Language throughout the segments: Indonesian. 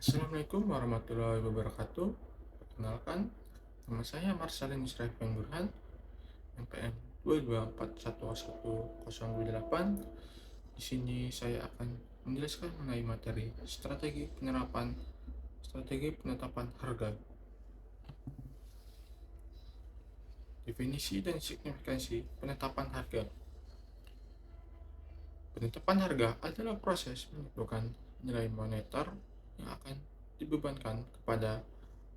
Assalamualaikum warahmatullahi wabarakatuh. Perkenalkan, nama saya Marsalin Israfan Burhan, NPM 2241108. Di sini saya akan menjelaskan mengenai materi strategi penetapan harga, definisi dan signifikansi penetapan harga. Penetapan harga adalah proses menentukan nilai moneter yang akan dibebankan kepada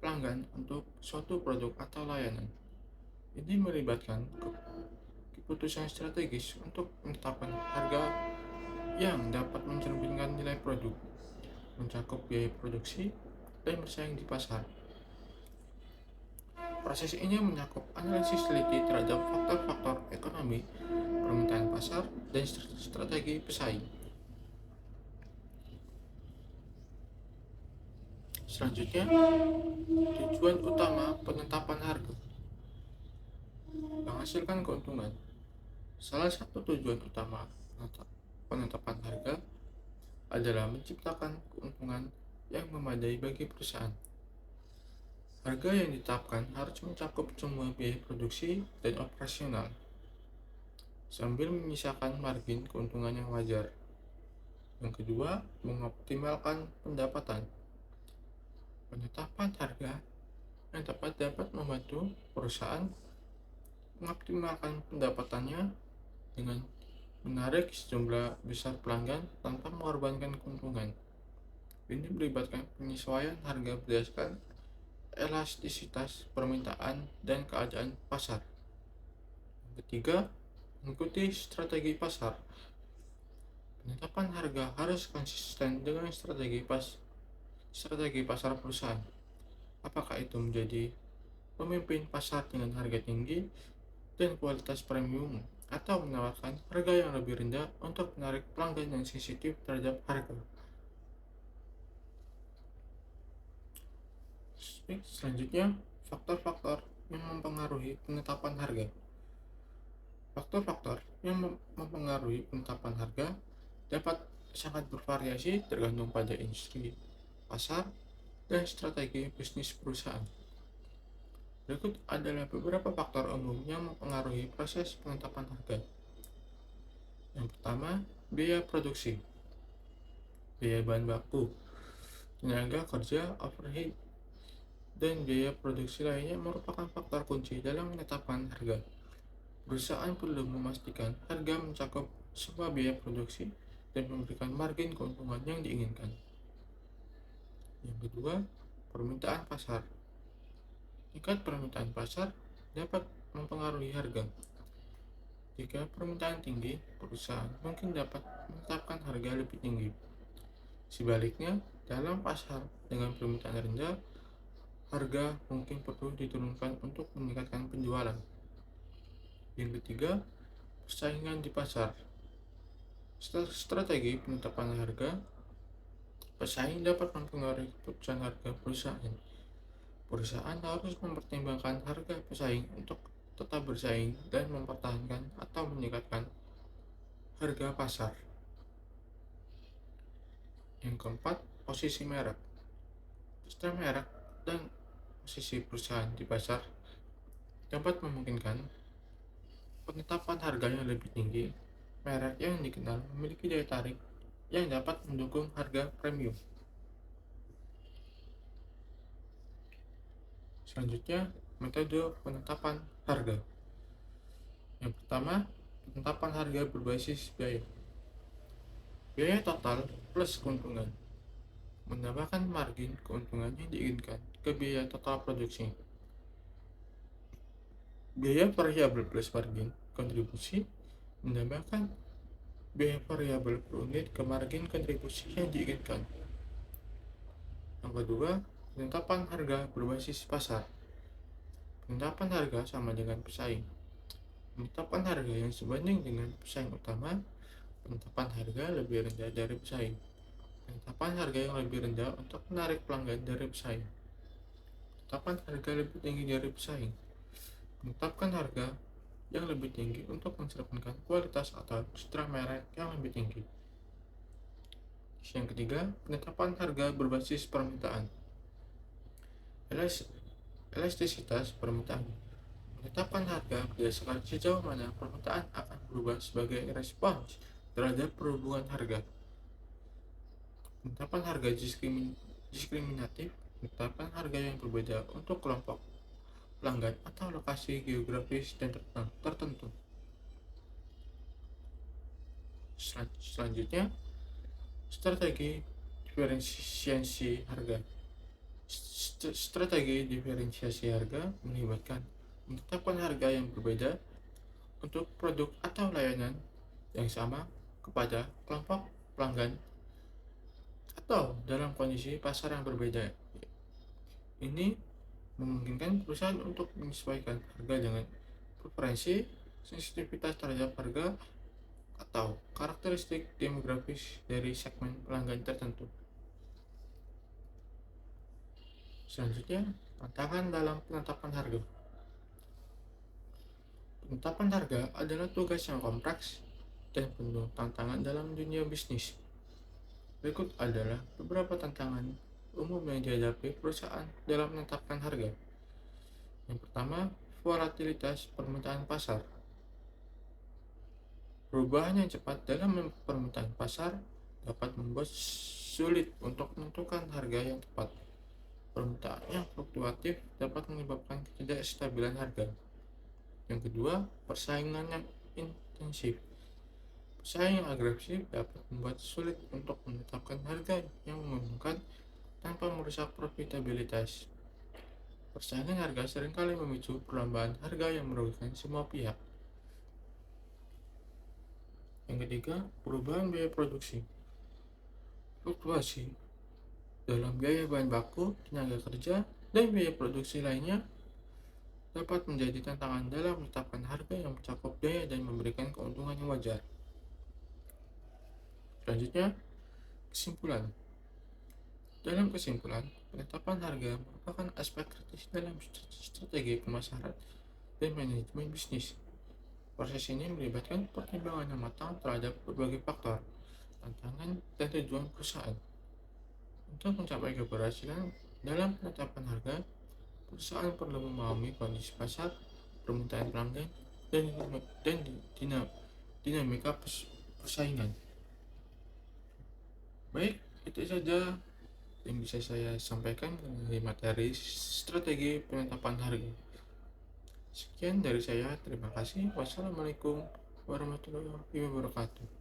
pelanggan untuk suatu produk atau layanan. Ini melibatkan keputusan strategis untuk menetapkan harga yang dapat mencerminkan nilai produk, mencakup biaya produksi, dan bersaing di pasar. Proses ini mencakup analisis teliti terhadap faktor-faktor ekonomi, permintaan pasar, dan strategi pesaing. Selanjutnya, tujuan utama penetapan harga: menghasilkan keuntungan. Salah satu tujuan utama penetapan harga adalah menciptakan keuntungan yang memadai bagi perusahaan. Harga yang ditetapkan harus mencakup semua biaya produksi dan operasional, sambil menyisakan margin keuntungan yang wajar. Yang kedua, mengoptimalkan pendapatan. Penetapan harga yang tepat dapat membantu perusahaan mengoptimalkan pendapatannya dengan menarik sejumlah besar pelanggan tanpa mengorbankan keuntungan. Ini melibatkan penyesuaian harga berdasarkan elastisitas permintaan dan keadaan pasar. Yang ketiga, mengikuti strategi pasar. Penetapan harga harus konsisten dengan strategi pasar perusahaan. Apakah itu menjadi pemimpin pasar dengan harga tinggi dan kualitas premium, atau menawarkan harga yang lebih rendah untuk menarik pelanggan yang sensitif terhadap harga. Selanjutnya, faktor-faktor yang mempengaruhi penetapan harga. Faktor-faktor yang mempengaruhi penetapan harga dapat sangat bervariasi tergantung pada industri, pasar, dan strategi bisnis perusahaan. Berikut adalah beberapa faktor umum yang mempengaruhi proses penetapan harga. Yang pertama, biaya produksi. Biaya bahan baku, tenaga kerja, overhead, dan biaya produksi lainnya merupakan faktor kunci dalam menetapkan harga. Perusahaan perlu memastikan harga mencakup semua biaya produksi dan memberikan margin keuntungan yang diinginkan. Yang kedua, permintaan pasar. Tingkat permintaan pasar dapat mempengaruhi harga. Jika permintaan tinggi, perusahaan mungkin dapat menetapkan harga lebih tinggi. Sebaliknya, dalam pasar dengan permintaan rendah, harga mungkin perlu diturunkan untuk meningkatkan penjualan. Yang ketiga, persaingan di pasar. Strategi penetapan harga, pesaing dapat mempengaruhi keputusan harga perusahaan. Perusahaan harus mempertimbangkan harga pesaing untuk tetap bersaing dan mempertahankan atau meningkatkan harga pasar. Yang keempat, posisi merek. Sistem merek dan posisi perusahaan di pasar dapat memungkinkan penetapan harga yang lebih tinggi. Merek yang dikenal memiliki daya tarik yang dapat mendukung harga premium. Selanjutnya, metode penetapan harga. Yang pertama, penetapan harga berbasis biaya. Biaya total plus keuntungan, menambahkan margin keuntungan yang diinginkan ke biaya total produksi. Biaya variabel plus margin kontribusi, menambahkan biaya variabel per unit ke margin kontribusi yang diinginkan. Yang kedua, penetapan harga berbasis pasar. Penetapan harga sama dengan pesaing. Penetapan harga yang sebanding dengan pesaing utama. Penetapan harga lebih rendah dari pesaing. Penetapan harga yang lebih rendah untuk menarik pelanggan dari pesaing. Penetapan harga lebih tinggi dari pesaing. Menetapkan harga yang lebih tinggi untuk mencerminkan kualitas atau citra merek yang lebih tinggi. Yang ketiga, penetapan harga berbasis permintaan. Elastisitas permintaan. Menetapkan harga berdasarkan sejauh mana permintaan akan berubah sebagai respons terhadap perubahan harga. Penetapan harga diskriminatif. Menetapkan harga yang berbeda untuk kelompok pelanggan atau lokasi geografis dan tertentu. Selanjutnya, strategi diferensiasi harga. Strategi diferensiasi harga melibatkan menetapkan harga yang berbeda untuk produk atau layanan yang sama kepada kelompok pelanggan atau dalam kondisi pasar yang berbeda. Ini memungkinkan perusahaan untuk menyesuaikan harga dengan preferensi, sensitivitas terhadap harga, atau karakteristik demografis dari segmen pelanggan tertentu. Selanjutnya, tantangan dalam penetapan harga. Penetapan harga adalah tugas yang kompleks dan penuh tantangan dalam dunia bisnis. Berikut adalah beberapa tantangan umum yang dihadapi perusahaan dalam menetapkan harga. Yang pertama, volatilitas permintaan pasar. Perubahan yang cepat dalam permintaan pasar dapat membuat sulit untuk menentukan harga yang tepat. Permintaan yang fluktuatif dapat menyebabkan ketidakstabilan harga. Yang kedua, persaingan yang intensif. Persaingan yang agresif dapat membuat sulit untuk menetapkan harga yang menguntungkan tanpa merusak profitabilitas. Persaingan harga seringkali memicu perlombaan harga yang merugikan semua pihak. Yang ketiga, perubahan biaya produksi. Fluktuasi dalam biaya bahan baku, tenaga kerja, dan biaya produksi lainnya dapat menjadi tantangan dalam menetapkan harga yang mencakup biaya dan memberikan keuntungan yang wajar. Selanjutnya, kesimpulan. Dalam kesimpulan, penetapan harga merupakan aspek kritis dalam strategi pemasaran dan manajemen bisnis. Proses ini melibatkan pertimbangan yang matang terhadap berbagai faktor, tantangan, dan tujuan perusahaan. Untuk mencapai keberhasilan dalam penetapan harga, perusahaan perlu memahami kondisi pasar, permintaan pelanggan, dan dinamika persaingan. Baik, itu saja yang bisa saya sampaikan mengenai materi strategi penetapan harga. Sekian dari saya, terima kasih. Wassalamualaikum warahmatullahi wabarakatuh.